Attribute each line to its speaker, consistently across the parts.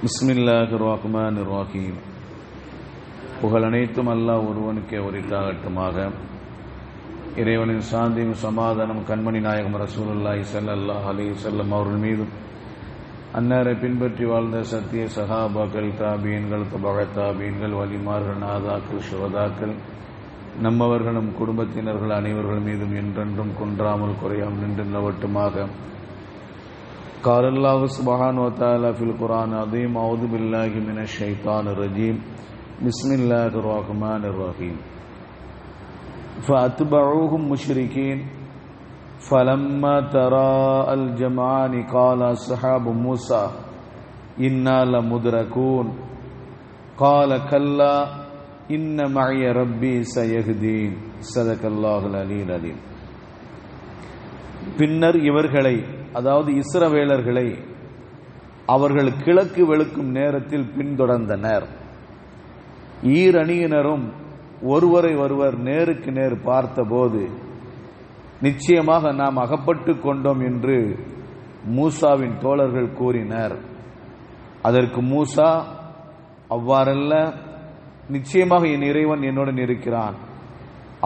Speaker 1: பிஸ்மில்லாஹிர் ரஹ்மானிர் ரஹீம். புகழ் அனைத்தும் அல்லாஹ் ஒருவனுக்கே உரித்தாகட்டுமாக. இறைவனின் சாந்தியும் சமாதானம் கண்மணி நாயகம் ரசூலுல்லாஹி ஸல்லல்லாஹு அலைஹி வஸல்லம் அவர்கள் மீதும், அன்னாரை பின்பற்றி வாழ்ந்த சத்திய சஹாபாக்கள், தாபீன்கள், தபஅ தாபீன்கள், வலிமார்கள், நாதாக்கள், ஷுஹதாக்கள், நம்மவர்களும் குடும்பத்தினர்கள் அனைவர்கள் மீதும் என்றென்றும் குன்றாமல் குறையாமல் நின்று நிலவட்டுமாக. قال الله سبحانه وتعالى في القرآن العظيم: أعوذ بالله من الشيطان الرجيم بسم الله الرحمن الرحيم. فأتبعوهم مشركين فلما تراءى الجمعان قال أصحاب موسى إنا لمدركون قال كلا إن معي ربي سيهدين. صدق الله العلي العظيم. பின்னர் இவர்களை, அதாவது இஸ்ரவேலர்களை, அவர்கள் கிழக்கு வெளுக்கும் நேரத்தில் பின்தொடர்ந்தனர். ஈரணியினரும் ஒருவரை ஒருவர் நேருக்கு நேர் பார்த்தபோது, நிச்சயமாக நாம் அகப்பட்டு கொண்டோம் என்று மூசாவின் தோழர்கள் கூறினர். அதற்கு மூசா, அவ்வாறல்ல, நிச்சயமாக என் இறைவன் என்னுடன் இருக்கிறான்,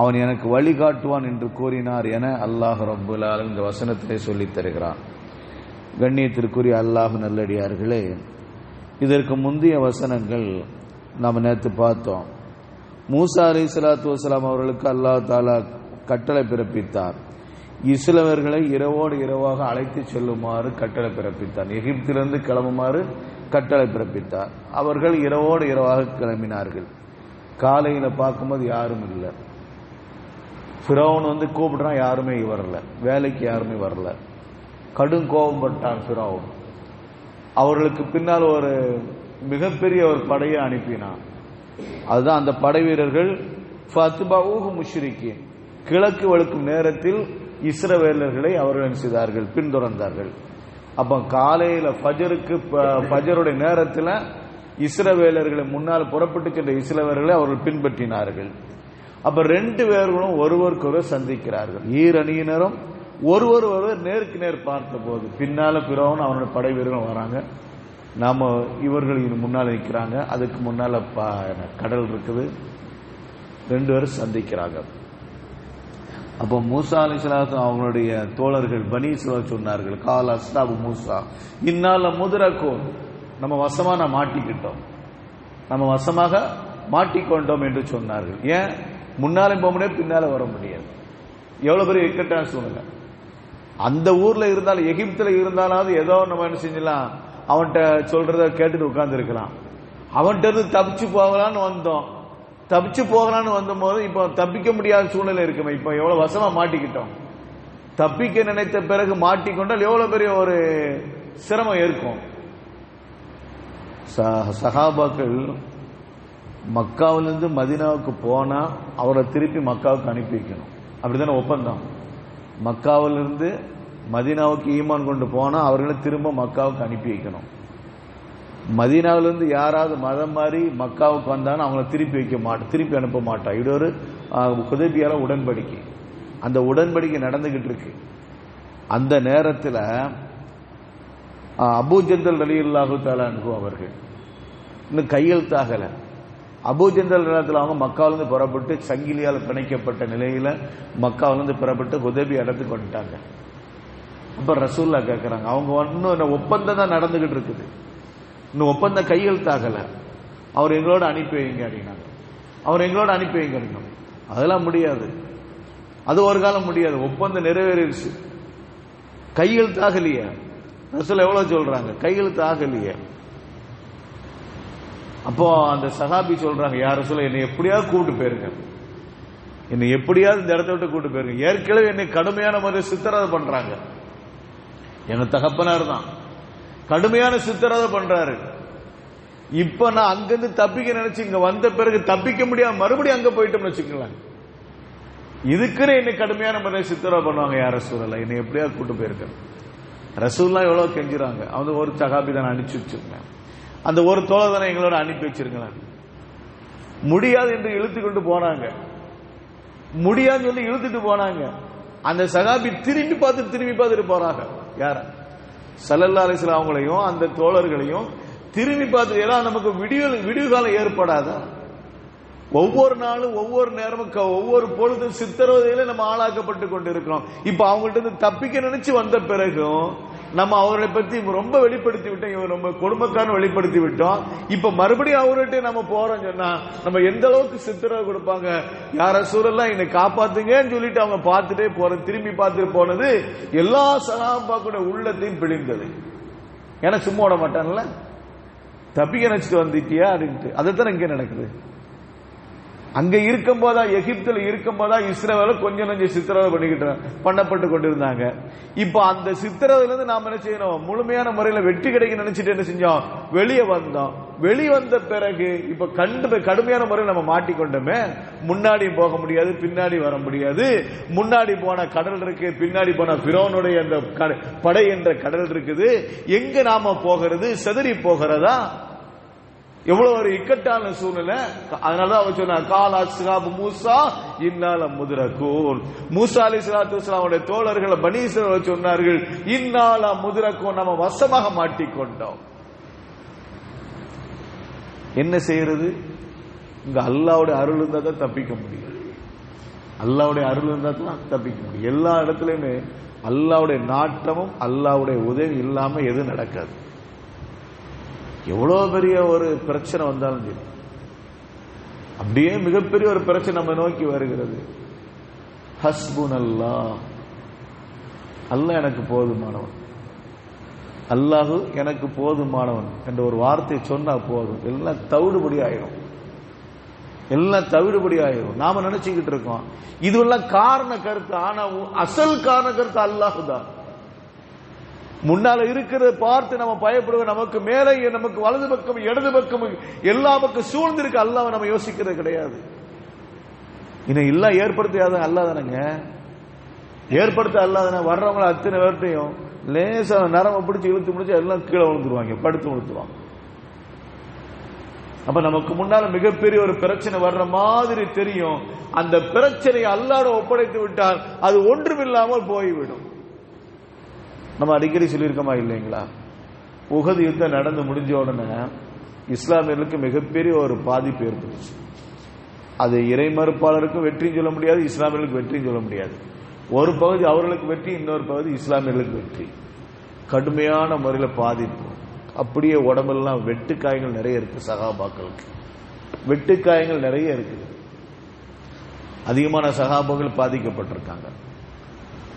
Speaker 1: அவன் எனக்கு வழிகாட்டுவான் என்று கூறினார் என அல்லாஹ் ரப்புல் ஆலமீன் இந்த வசனத்திலே சொல்லித் தருகிறான். கண்ணியத்திற்குரிய அல்லாஹ் நல்லடியார்களே, இதற்கு முந்தைய வசனங்கள் நாம் நேற்று பார்த்தோம். மூசா அலைஹிஸ்ஸலாத்து வஸலாம் அவர்களுக்கு அல்லாஹ் தஆலா கட்டளை பிறப்பித்தார். இஸ்ரவேலர்களை இரவோடு இரவாக அழைத்து செல்லுமாறு கட்டளை பிறப்பித்தார். எகிப்திலிருந்து கிளம்புமாறு கட்டளை பிறப்பித்தார். அவர்கள் இரவோடு இரவாக கிளம்பினார்கள். காலையில் பார்க்கும்போது யாரும் இல்லை. ஃபிரௌன் கூப்பிடுறான், யாருமே வரல, வேலைக்கு யாருமே வரல. கடும் கோபப்பட்டான் ஃபிரௌன். அவர்களுக்கு பின்னால் ஒரு மிகப்பெரிய ஒரு படையை அனுப்பினான். அதுதான் அந்த படை வீரர்கள் ஃபத்பஊஹும் முஷ்ரிக்கீன், கிழக்கு வழுக்கும் நேரத்தில் இஸ்ரவேலர்களை அவர்கள் செய்தார்கள், பின்தொடர்ந்தார்கள். அப்ப காலையில ஃபஜருடைய நேரத்தில் இஸ்ரவேலர்களை முன்னால் புறப்பட்டு சென்ற இஸ்ரவேலர்களை அவர்கள் பின்பற்றினார்கள். அப்ப ரெண்டு பேர்களும் ஒருவருக்கொருவர் சந்திக்கிறார்கள். ஈரணியினரும் ஒருவர் நேருக்கு நேர் பார்த்த போது, பின்னால பிறவன் அவனுடைய படை வீரர்கள் வராங்க, நாம இவர்கள் முன்னால் நிற்கிறாங்க, அதுக்கு முன்னால கடல் இருக்குது, ரெண்டு பேரும் சந்திக்கிறாங்க. அப்போ மூசா அலைஹிஸ்ஸலாத்து அவங்களுடைய தோழர்கள் பனி இஸ்ராயீல் சொன்னார்கள், கால அஸ்ஹாபு மூசா இன்னால முத்ரகூன், நம்ம வசமா மாட்டிக்கிட்டோம், நம்ம வசமாக மாட்டிக்கொண்டோம் என்று சொன்னார்கள். ஏன் முன்னாலே போக முடியாது, பின்னால வர முடியாது. எவ்வளவு பெரிய இக்கட்டான சூழ்நிலை. அந்த ஊர்ல இருந்தாலும், எகிப்துல இருந்தாலாவது ஏதோ நம்ம என்ன செஞ்சலாம், அவன்கிட்ட சொல்றத கேட்டுட்டு உட்கார்ந்து இருக்கலாம். அவன்கிட்ட இருந்து தப்பிச்சு போகலான்னு வந்தோம். தப்பிச்சு போகலான்னு வந்த போது இப்போ தப்பிக்க முடியாத சூழ்நிலை இருக்குமே. இப்ப எவ்வளவு வசமா மாட்டிக்கிட்டோம். தப்பிக்க நினைத்த பிறகு மாட்டிக்கொண்டால் எவ்வளவு பெரிய ஒரு சிரமம் இருக்கும். சஹாபாக்கள் மக்காவிலிருந்து மதீனாவுக்கு போனா அவரை திருப்பி மக்காவுக்கு அனுப்பி வைக்கணும், அப்படித்தானே ஒப்பந்தம். மக்காவிலிருந்து மதீனாவுக்கு ஈமான் கொண்டு போனா அவர்களை திரும்ப மக்காவுக்கு அனுப்பி வைக்கணும். மதீனாவிலிருந்து யாராவது மதம் மாறி மக்காவுக்கு வந்தாலும் அவங்கள திருப்பி அனுப்ப மாட்டா. இது ஒரு ஹுதைபியா உடன்படிக்கை. அந்த உடன்படிக்கை நடந்துகிட்டு இருக்கு. அந்த நேரத்தில் அபூ ஜந்தல் ரலியல்லாஹு தஆலா அன்ஹு அவர்கள் இன்னும் கையெழுத்தாகல. அபூ ஜந்தல் நேரத்தில் அவங்க மக்காவிலிருந்து புறப்பட்டு சங்கிலியால் பிணைக்கப்பட்ட நிலையில மக்காவிலிருந்து புறப்பட்டு ஹுதைபியா இடத்துக்கு வந்துட்டாங்க. அப்ப ரசூல்லா கேட்கிறாங்க, அவங்க இன்னும் ஒப்பந்தம் தான் நடந்துகிட்டு இருக்குது, இன்னும் ஒப்பந்தம் கையெழுத்தாகல, அவர் எங்களோட அனுப்பி வைங்க அப்படின்னாங்க. அவர் எங்களோட அனுப்பி வைங்க அப்படின்னா, அதெல்லாம் முடியாது, அது ஒரு காலம் முடியாது, ஒப்பந்தம் நிறைவேறிடுச்சு, கையெழுத்தாகலையே. ரசூல் எவ்வளவு சொல்றாங்க, கையெழுத்து ஆகலையே. அப்போ அந்த சஹாபி சொல்றாங்க, யார் ரசூல் என்னை எப்படியாவது கூப்பிட்டு போயிருங்க, என்னை எப்படியாவது இந்த இடத்த விட்டு கூப்பிட்டு போயிருங்க. ஏற்கனவே என்னை கடுமையான முறையில் சித்திரவதை பண்றாங்க. எங்க தகப்பனார் தான் கடுமையான சித்திரவதை பண்றாரு. இப்ப நான் அங்கிருந்து தப்பிக்க நினைச்சு இங்க வந்த பிறகு தப்பிக்க முடியாம மறுபடியும் அங்க போயிட்டோம்னு வச்சுக்கலாம். இதுக்குன்னு என்னை கடுமையான முறையில் சித்திரவதை பண்ணுவாங்க. யார் ரசூல் என்னை எப்படியாவது கூட்டு போயிருக்கேன். ரசூல்லாம் எவ்வளவு கெஞ்சுறாங்க, அவங்க ஒரு சஹாபி தானே அனுப்பிச்சு வச்சிருக்கேன், அந்த ஒரு தோழர் தானே எங்களோட அனுப்பி வச்சிருக்கலாம். முடியாது என்று இழுத்து கொண்டு போனாங்க. முடியாதுன்னு சொல்லி இழுத்துட்டு போனாங்க. அந்த சஹாபி திரும்பி பார்த்துட்டு போறாங்க. யார ஸல்லல்லாஹு அலைஹி வஸல்லம் அவங்களையும் அந்த தோழர்களையும் திரும்பி பார்த்து எல்லாம் நமக்கு விடிவு காலம் ஏற்படாதா? ஒவ்வொரு நாளும் ஒவ்வொரு நேரமும் ஒவ்வொரு பொழுதும் சித்திரவதையில நம்ம ஆளாக்கப்பட்டு கொண்டு இருக்கிறோம். இப்ப அவங்கள்ட்ட இருந்து தப்பிக்க நினைச்சு வந்த பிறகும் நம்ம அவர்களை பத்தி ரொம்ப வெளிப்படுத்தி விட்டோம், இவங்க ரொம்ப கொடுமைக்காரன் வெளிப்படுத்தி விட்டோம். இப்ப மறுபடியும் அவர்கிட்ட நம்ம போறோம் சொன்னா நம்ம எந்த அளவுக்கு சித்திரவதை கொடுப்பாங்க. யார சூழல்லாம் என்னை காப்பாத்துங்கன்னு சொல்லிட்டு அவங்க பார்த்துட்டே போறது, திரும்பி பார்த்துட்டு போனது எல்லா சகாபாக்களோட உள்ளத்தையும் பிழிந்தது. ஏன்னா சும்மா விட மாட்டான்ல, தப்பிக்க நினைச்சிட்டு வந்துட்டியா அப்படின்ட்டு. அதைத்தான் இங்க நடக்குது. அங்க இருக்கும் போதா, எகிப்துல இருக்கும் போதா இஸ்ரவேல கொஞ்சம் கொஞ்சம் சித்திரவதை பண்ணப்பட்டு கொண்டிருந்தாங்க. இப்ப அந்த சித்திரவதையில இருந்து நாம என்ன செய்யணும், முழுமையான முறையில வெற்றி கிடைக்க நினைச்சிட்டு என்ன செஞ்சோம், வெளியே வந்தோம். வெளியே வந்த பிறகு இப்ப கடுமையான முறையில் நம்ம மாட்டிக்கொண்டோமே. முன்னாடி போக முடியாது, பின்னாடி வர முடியாது. முன்னாடி போன கடல் இருக்கு, பின்னாடி போன பிரோனுடைய அந்த படை என்ற கடல் இருக்குது. எங்க நாம போகிறது, செதறி போகிறதா? எவ்வளவு ஒரு இக்கட்டான சூழ்நிலை. அதனாலதான் அவர் சொன்னார், காலா சிகாபு மூசா இன்னால முதுரக்கூன். மூசா அலைஹிஸ்ஸலாத்து வஸ்ஸலாமுடைய தோழர்கள் பனி இஸ்ரவேல் சொன்னார்கள், இன்னால முதுரக்கூன், நம்ம வசமாக மாட்டிக்கொண்டோம். என்ன செய்யறது? இங்க அல்லாஹ்வுடைய அருள் இருந்தா தான் தப்பிக்க முடியும். அல்லாஹ்வுடைய அருள் இருந்தா தான் தப்பிக்க முடியும். எல்லா இடத்துலயுமே அல்லாஹ்வுடைய நாட்டமும் அல்லாஹ்வுடைய உதவி இல்லாம எதுவும் நடக்காது. எவ்வளவு பெரிய ஒரு பிரச்சனை வந்தாலும் சரி, அப்படியே மிகப்பெரிய ஒரு பிரச்சனை நம்ம நோக்கி வருகிறது. ஹஸ்புனல்லாஹ், அல்லாஹ் எனக்கு போதுமானவன், அல்லாஹு எனக்கு போதுமானவன் என்ற ஒரு வார்த்தை சொன்னா போதும், எல்லாம் தவிடுபடி ஆயிரும். எல்லாம் தவிடுபடி ஆயிரும். நாம நினைச்சுக்கிட்டு இருக்கோம் இதுவெல்லாம் காரண கருத்து. ஆனா அசல் காரண கருத்து அல்லாஹ் தான். முன்னால இருக்கிறத பார்த்து நம்ம பயப்படுவோம். நமக்கு மேலே, நமக்கு வலது பக்கம், இடது பக்கம், எல்லா பக்கம் சூழ்ந்திருக்கு. அல்லாஹ் நம்ம யோசிக்கிறது கிடையாது. இன்னும் எல்லாம் ஏற்படுத்தியாத அல்லாஹ் தானங்க, ஏற்படுத்த அல்லாஹ் தானே. வர்றவங்களை அத்தனை பேர்ட்டையும் லேசா நரம்பை பிடிச்சி இழுத்து பிடிச்சி எல்லாம் கீழே விழுந்துருவாங்க, படுத்து விழுத்துருவாங்க. அப்ப நமக்கு முன்னால மிகப்பெரிய ஒரு பிரச்சனை வர்ற மாதிரி தெரியும். அந்த பிரச்சனையை அல்லாஹ்வோட ஒப்படைத்து விட்டால் அது ஒன்றுமில்லாமல் போய்விடும். நம்ம அடிக்கடி சொல்லியிருக்கோமா இல்லைங்களா? உஹது யுத்தம் நடந்து முடிஞ்ச உடனே இஸ்லாமியர்களுக்கு மிகப்பெரிய ஒரு பாதிப்பு ஏற்பட்டுச்சு. அது இறை மறுப்பாளருக்கும் வெற்றியும் சொல்ல முடியாது, இஸ்லாமியர்களுக்கு வெற்றியும் சொல்ல முடியாது. ஒரு பகுதி அவர்களுக்கு வெற்றி, இன்னொரு பகுதி இஸ்லாமியர்களுக்கு வெற்றி. கடுமையான முறையில் பாதிப்பு. அப்படியே உடம்பெல்லாம் வெட்டுக்காயங்கள் நிறைய இருக்கு. சகாபாக்களுக்கு வெட்டுக்காயங்கள் நிறைய இருக்குது. அதிகமான சகாபாக்கள் பாதிக்கப்பட்டிருக்காங்க.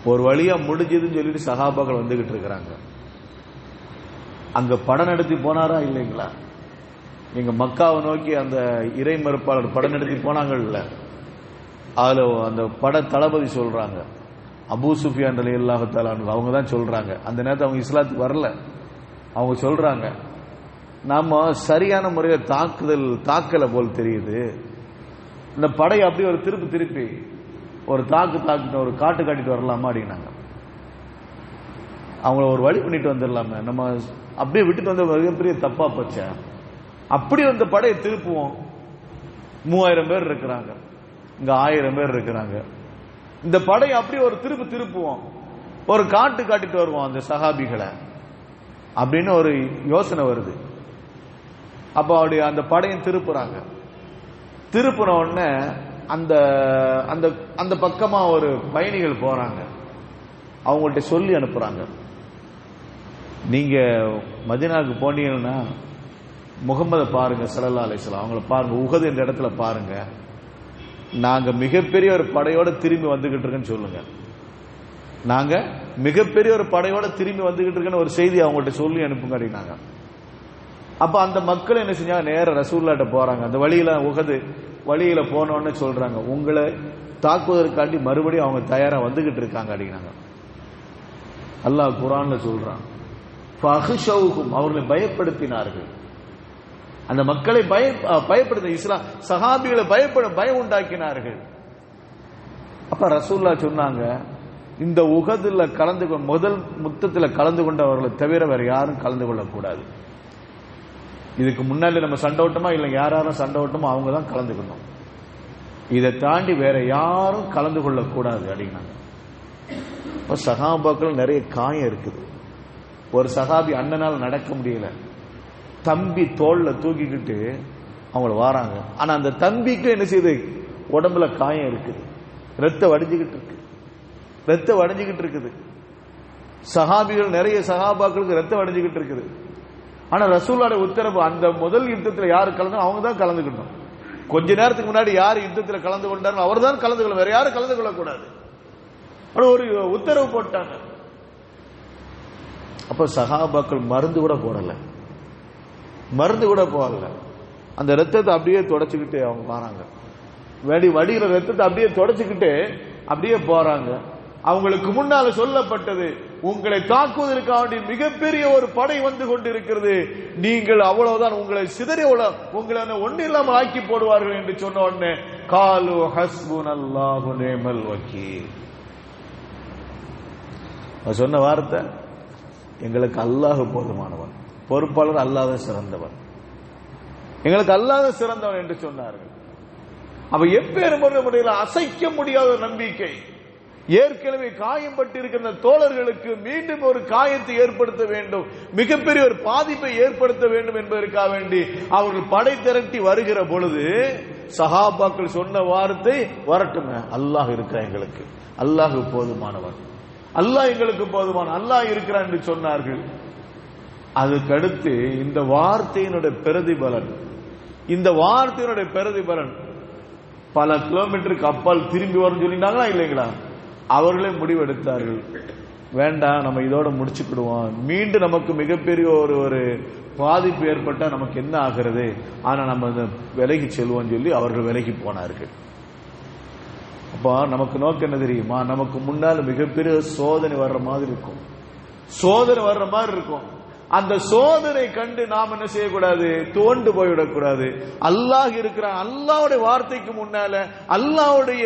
Speaker 1: ஒரு வழியா முடிஞ்சதுன்னு சொல்லிட்டு சகாபாக்கள் வந்துகிட்டு இருக்கிறாங்க. அங்க படம் நடத்தி போனாரா இல்லைங்களா? நீங்க மக்காவை நோக்கி அந்த இறை மறுப்பாளர் படம் நடத்தி போனாங்கல்ல, அதுல அந்த பட தளபதி சொல்றாங்க, அபூ சுஃபியான் ரலியல்லாஹு தஆலா அன்ஹு, அவங்க தான் சொல்றாங்க. அந்த நேரத்தில் அவங்க இஸ்லாத்துக்கு வரல. அவங்க சொல்றாங்க, நாம சரியான முறையில் தாக்கல போல் தெரியுது. இந்த படை அப்படியே ஒரு திருப்பி ஒரு தாக்கிட்டு ஒரு காட்டு காட்டிட்டு வரலாமா அப்படின்னாங்க. அவங்கள ஒரு வழி பண்ணிட்டு வந்துடலாமே, நம்ம அப்படியே விட்டுட்டு வந்த மிகப்பெரிய தப்பா போச்ச. அப்படி வந்த படையை திருப்புவோம். 3000 பேர் இருக்கிறாங்க, இங்க 1000 பேர் இருக்கிறாங்க. இந்த படையை அப்படியே ஒரு திருப்புவோம், ஒரு காட்டு காட்டிட்டு வருவோம் அந்த சஹாபிகளை அப்படின்னு ஒரு யோசனை வருது. அப்ப அவருடைய அந்த படையும் திருப்புறாங்க. திருப்புன உடனே அந்த அந்த அந்த பக்கமா ஒரு பயணிகள் போறாங்க. அவங்கள்ட்ட சொல்லி அனுப்புறாங்க, நீங்க மதீனாவுக்கு போனீங்கன்னா முகமதை பாருங்க, ஸல்லல்லாஹு அலைஹி வஸல்லம் அவங்கள பாருங்க, உஹது என்ற இடத்துல பாருங்க, நாங்க மிகப்பெரிய ஒரு படையோட திரும்பி வந்துகிட்டு இருக்கேன்னு சொல்லுங்க. நாங்க மிகப்பெரிய ஒரு படையோட திரும்பி வந்துகிட்டு இருக்கேன்னு ஒரு செய்தி அவங்கள்ட்ட சொல்லி அனுப்புங்க அப்படின்னாங்க. அப்ப அந்த மக்கள் என்ன செஞ்சாங்க, நேர ரசூலுல்லாஹ்ட்ட போறாங்க. அந்த வழியில உஹது வழியில போனோன்னு சொல்றாங்க, உங்களை தாக்குவதற்காண்டி மறுபடியும் அவங்க தயாரா வந்துகிட்டு இருக்காங்க அப்படின்னாங்க. அல்லாஹ் குர்ஆன்ல சொல்றான், ஃபஹ்ஷௌஹும், அவர்களை பயப்படுத்தினார்கள். அந்த மக்களை பயப்படுத்த இஸ்லாம் சஹாபிகளை பயம் உண்டாக்கினார்கள். அப்ப ரசூலுல்லாஹ் சொன்னாங்க, இந்த உஹதுல கலந்து முதல் முத்தத்தில் கலந்து கொண்டவர்களை தவிர வேற யாரும் கலந்து கொள்ளக்கூடாது. இதுக்கு முன்னாடி நம்ம சண்டோட்டமா இல்லை, யாரும் சண்டோட்டமோ அவங்க தான் கலந்துக்கணும். இதை தாண்டி வேற யாரும் கலந்து கொள்ளக்கூடாது அப்படின்னாங்க. சஹாபாக்கள் நிறைய காயம் இருக்குது. ஒரு சஹாபி அண்ணனால் நடக்க முடியல, தம்பி தோல்ல தூக்கிக்கிட்டு அவங்கள வாராங்க. ஆனா அந்த தம்பிக்கு என்ன செய்யுது, உடம்புல காயம் இருக்குது, ரத்தம் வடிஞ்சுக்கிட்டு இருக்குது. சஹாபிகள் நிறைய சஹாபாக்களுக்கு ரத்தம் வடிஞ்சுக்கிட்டு இருக்குது. ஆனா ரசூலுல்லாஹ்வுடைய உத்தரவு, அந்த முதல் யுத்தத்தில் யாரு கலந்து அவங்க தான் கலந்துக்கணும். கொஞ்ச நேரத்துக்கு முன்னாடி யார் யுத்தத்தில் கலந்து கொண்டாரோ அவர் தான் கலந்து கொள்ள, வேற யாரும் கலந்து கொள்ளக்கூடாது. ஒரு உத்தரவு போட்டாங்க. அப்ப சஹாபாக்கள் மருந்து கூட போடல, அந்த ரத்தத்தை அப்படியே தொடச்சுக்கிட்டு அவங்க வராங்க. வடிகிற ரத்தத்தை அப்படியே தொடச்சுக்கிட்டு அப்படியே போறாங்க. அவங்களுக்கு முன்னால சொல்லப்பட்டது, உங்களை தாக்குவதற்காக வேண்டிய மிகப்பெரிய ஒரு படை வந்து கொண்டிருக்கிறது, நீங்கள் அவ்வளவுதான், உங்களை சிதறி உங்களை ஒன்றில்லாமல் ஆக்கி போடுவார்கள் என்று சொன்ன உடனே காலு ஹஸ்புனல்லாஹு நிஅமல் வக்கீல். சொன்ன வார்த்தை, எங்களுக்கு அல்லாஹ் போதுமானவன், பொறுப்பாளர் அல்லாஹ் சிறந்தவன், எங்களுக்கு அல்லாஹ் சிறந்தவன் என்று சொன்னார்கள். அப்ப எப்பேரும் முறையில் அசைக்க முடியாத நம்பிக்கை. ஏற்கனவே காயம்பட்டிருக்கிற தோழர்களுக்கு மீண்டும் ஒரு காயத்தை ஏற்படுத்த வேண்டும், மிகப்பெரிய ஒரு பாதிப்பை ஏற்படுத்த வேண்டும் என்பதற்காக வேண்டி அவர்கள் படை திரட்டி வருகிற பொழுது சஹாபாக்கள் சொன்ன வார்த்தை, வரட்டுங்க, அல்லாஹ் இருக்கிறான், எங்களுக்கு அல்லாஹ் போதுமானவன், அல்லாஹ் எங்களுக்கு போதுமான, அல்லாஹ் இருக்கிறான் என்று சொன்னார்கள். அதுக்கடுத்து இந்த வார்த்தையினுடைய பிரதிபலன் பல கிலோமீட்டருக்கு அப்பால் திரும்பி வரும் சொல்லிட்டாங்களா இல்லைங்களா? அவர்களே முடிவெடுத்தார்கள், வேண்டாம், நம்ம இதோட முடிச்சுக்கிடுவோம், மீண்டும் நமக்கு மிகப்பெரிய ஒரு பாதிப்பு ஏற்பட்டா நமக்கு என்ன ஆகிறது, ஆனா நம்ம விலகி செல்வோம் சொல்லி அவர்கள் விலகி போனார்கள். அப்ப நமக்கு நோக்கம் என்ன தெரியுமா, நமக்கு முன்னால மிகப்பெரிய சோதனை வர்ற மாதிரி இருக்கும், அந்த சோதனை கண்டு நாம் என்ன செய்யக்கூடாது, தோண்டு போய்விடக்கூடாது. அல்லாஹ் இருக்கிறான், அல்லாஹ்வுடைய வார்த்தைக்கு முன்னால, அல்லாஹ்வுடைய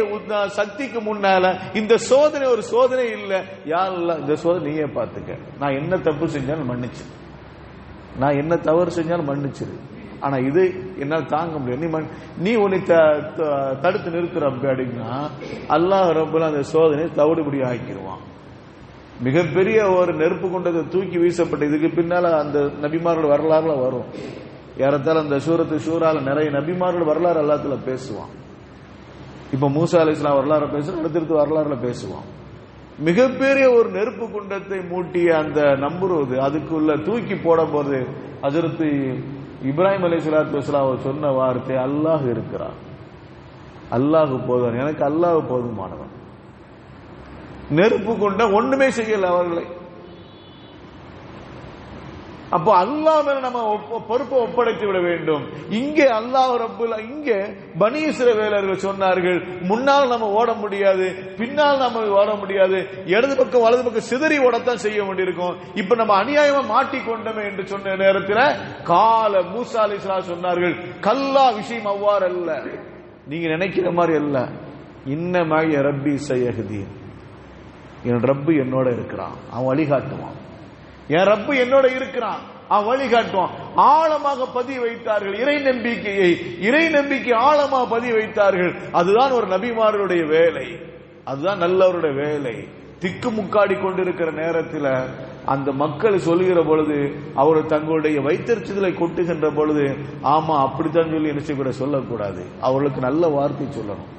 Speaker 1: சக்திக்கு முன்னால இந்த சோதனை ஒரு சோதனை இல்ல. யா அல்லாஹ், இந்த சோதனை நீயே பார்த்துக்க, நான் என்ன தப்பு செஞ்சாலும் மன்னிச்சு, நான் என்ன தவறு செஞ்சாலும் மன்னிச்சிரு, ஆனா இது என்னால் தாங்க முடியாது, நீ உன்னை தடுத்து நிறுத்துற அப்படின்னா அல்லாஹ் ரப்பல் அந்த சோதனை தவிடுபடி ஆக்கிடுவான். மிகப்பெரிய ஒரு நெருப்பு கொண்டதை தூக்கி வீசப்பட்ட இதுக்கு பின்னால அந்த நபிமார்கள் வரலாறுல வரும். ஏறத்தாழ அந்த சூரத்து ஷூரால நிறைய நபிமார்கள் வரலாறு அல்லாஹ்ல பேசுவான். இப்ப மூசா அலைஹிஸ்ஸலாம் வரலாறு பேசுறோம், அடுத்தடுத்து வரலாறுல பேசுவான். மிகப்பெரிய ஒரு நெருப்பு குண்டத்தை மூட்டிய அந்த நம்புறது அதுக்குள்ள தூக்கி போட போது ஹஜ்ரத் இப்ராஹிம் அலைஹிஸ்ஸலாத்து வஸலாம் சொன்ன வார்த்தை, அல்லாஹ் இருக்கிறான், அல்லாஹ் போதும், எனக்கு அல்லாஹ் போதுமானவன். நெருப்பு கொண்ட ஒண்ணுமே செய்யல அவர்களை. அப்போ அல்லாஹ் மேல நம்ம பொறுப்பை ஒப்படைத்து விட வேண்டும். இங்கே அல்லாஹ் ரப்புல், இங்கே பனி இஸ்ரவேலர்கள் சொன்னார்கள், முன்னால் நம்ம ஓட முடியாது, பின்னால் நம்ம ஓட முடியாது, இடது பக்கம் வலது பக்கம் சிதறி ஓடத்தான் செய்ய வேண்டியிருக்கும். இப்ப நம்ம அநியாயமா மாட்டிக்கொண்டோமே என்று சொன்ன நேரத்தில் கால மூசா அலைஹிஸ்ஸலாம் சொன்னார்கள், கல்லா, விஷயம் அவ்வாறு அல்ல, நீங்க நினைக்கிற மாதிரி அல்ல, இன்னமாய் ரப்பி சயஹ்தீன், என் ரப்பு என்னோட இருக்கிறான், அவன் வழிகாட்டுவான், என் ரப்பு என்னோட இருக்கிறான், அவன் வழிகாட்டுவான். ஆழமாக பதிய வைத்தார்கள் இறை நம்பிக்கை ஆழமாக பதிய வைத்தார்கள். அதுதான் ஒரு நபிமார்களுடைய வேலை, அதுதான் நல்லவருடைய வேலை. திக்கு முக்காடி கொண்டிருக்கிற நேரத்தில் அந்த மக்கள் சொல்லுகிற பொழுது, அவர் தங்களுடைய வைத்தறிச்சலை கொட்டுகின்ற பொழுது, ஆமா அப்படித்தான் சொல்லி என்ன செய்ய சொல்லக்கூடாது, அவர்களுக்கு நல்ல வார்த்தை சொல்லணும்.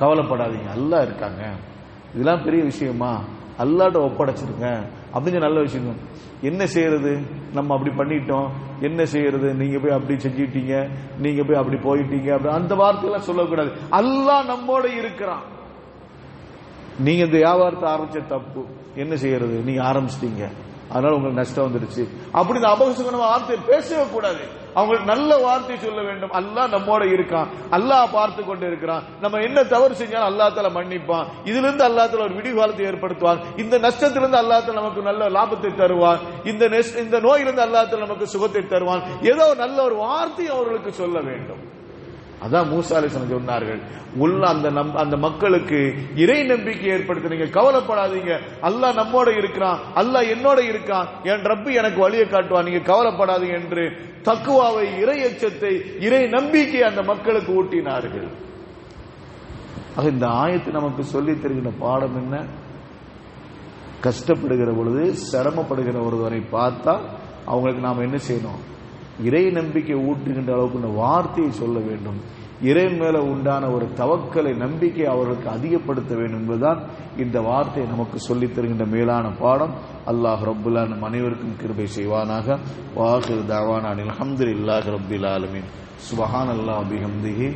Speaker 1: கவலைப்படாதீங்க, அல்லாஹ் இருக்காங்க, இதெல்லாம் பெரிய விஷயமா, அல்லாஹ்ட்ட ஒப்படைச்சிருங்க அப்படின்னு நல்ல விஷயம். என்ன செய்யறது, நம்ம அப்படி பண்ணிட்டோம், என்ன செய்யறது, நீங்க போய் அப்படி செஞ்சிட்டீங்க, நீங்க போய் அப்படி போயிட்டீங்க, அந்த வார்த்தையெல்லாம் சொல்லக்கூடாது. அல்லாஹ் நம்மோட இருக்கிறான். நீங்க இந்த வியாபாரத்தை ஆரம்பிச்ச தப்பு, என்ன செய்யறது, நீங்க ஆரம்பிச்சிட்டீங்க, அதனால உங்களுக்கு நஷ்டம் வந்துருச்சு, அப்படி இந்த அபகசுகமான வார்த்தை பேசவே கூடாது. அவங்களுக்கு நல்ல வார்த்தை சொல்ல வேண்டும். அல்லாஹ் நம்மோட இருக்கான், அல்லாஹ் பார்த்து கொண்டு இருக்கிறான், நம்ம என்ன தவறு செஞ்சாலும் அல்லாஹ் தஆலா மன்னிப்பான், இதுல இருந்து அல்லாஹ் தஆலா ஒரு விடிகாலத்தை ஏற்படுத்துவான், இந்த நஷ்டத்திலிருந்து அல்லாஹ் தஆலா நமக்கு நல்ல லாபத்தை தருவான், இந்த நோயிலிருந்து அல்லாஹ் தஆலா நமக்கு சுகத்தை தருவான். ஏதோ நல்ல ஒரு வார்த்தை அவர்களுக்கு சொல்ல வேண்டும். அதான் மூசா அலைஹிஸ்ஸலாம் சொன்னார்கள், உள்ள அந்த மக்களுக்கு இறை நம்பிக்கை ஏற்படுத்த, நீங்க கவலைப்படாதீங்க, அல்லாஹ் நம்மோட இருக்கிறான், அல்லாஹ் என்னோட இருக்கான், என் ரப்பு எனக்கு வழியை காட்டுவான், நீங்க கவலைப்படாதீங்க என்று தக்குவாவை, இறை எச்சத்தை, இறை நம்பிக்கை அந்த மக்களுக்கு ஊட்டினார்கள். இந்த ஆயத்து நமக்கு சொல்லி தருகிற பாடம் என்ன, கஷ்டப்படுகிற பொழுது, சிரமப்படுகிற ஒருவரை பார்த்தா அவங்களுக்கு நாம என்ன செய்யணும், இறை நம்பிக்கை ஊட்டுகின்ற அளவுக்கு இந்த வார்த்தையை சொல்ல வேண்டும். இறை மேல உண்டான ஒரு தவக்கலை நம்பிக்கை அவர்களுக்கு அதிகப்படுத்த வேண்டும் என்பதுதான் இந்த வார்த்தையை நமக்கு சொல்லித் தருகின்ற மேலான பாடம். அல்லாஹ் ரப்புல் ஆலமீன் அனைவருக்கும் கிருபை செய்வானாக. வாஹிரு தஅவானா அல்ஹம்துலில்லாஹி ரப்பில் ஆலமீன். சுப்ஹானல்லாஹி வ பிஹம்திஹி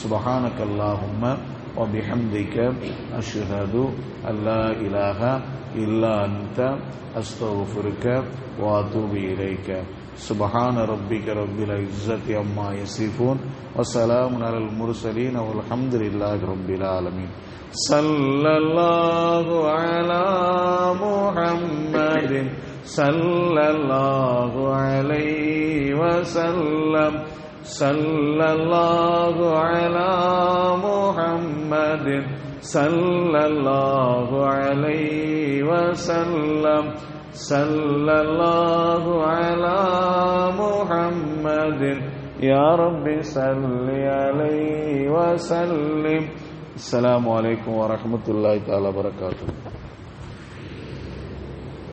Speaker 1: சுப்ஹானக்கல்லாஹும்ம வ பிஹம்திக அஷ்ஹது அல்லா இலாஹா இல்லா அன்த அஸ்தக்ஃபிருக வ அத்தூபு இலைக. சுப்ஹான ரப்பிக ரப்பில் இஸ்ஸத்தி அம்மா யசிஃபூன் வ ஸலாமுன் அலல் முர்ஸலீன் வல்ஹம்துலில்லாஹி ரப்பில் ஆலமீன். ஸல்லல்லாஹு அலா முஹம்மதின் ஸல்லல்லாஹு அலைஹி வஸல்லம். ஸல்லல்லாஹு அலா முஹம்மதின் ஸல்லல்லாஹு அலைஹி வஸல்லம். ஸல்லல்லாஹு அலா முஹம்மதின் யா ரப்பி ஸல்லி அலைஹி வஸல்லிம். அஸ்ஸலாமு அலைக்கும் வரஹ்மத்துல்லாஹி தஆலா வபரகாத்துஹு.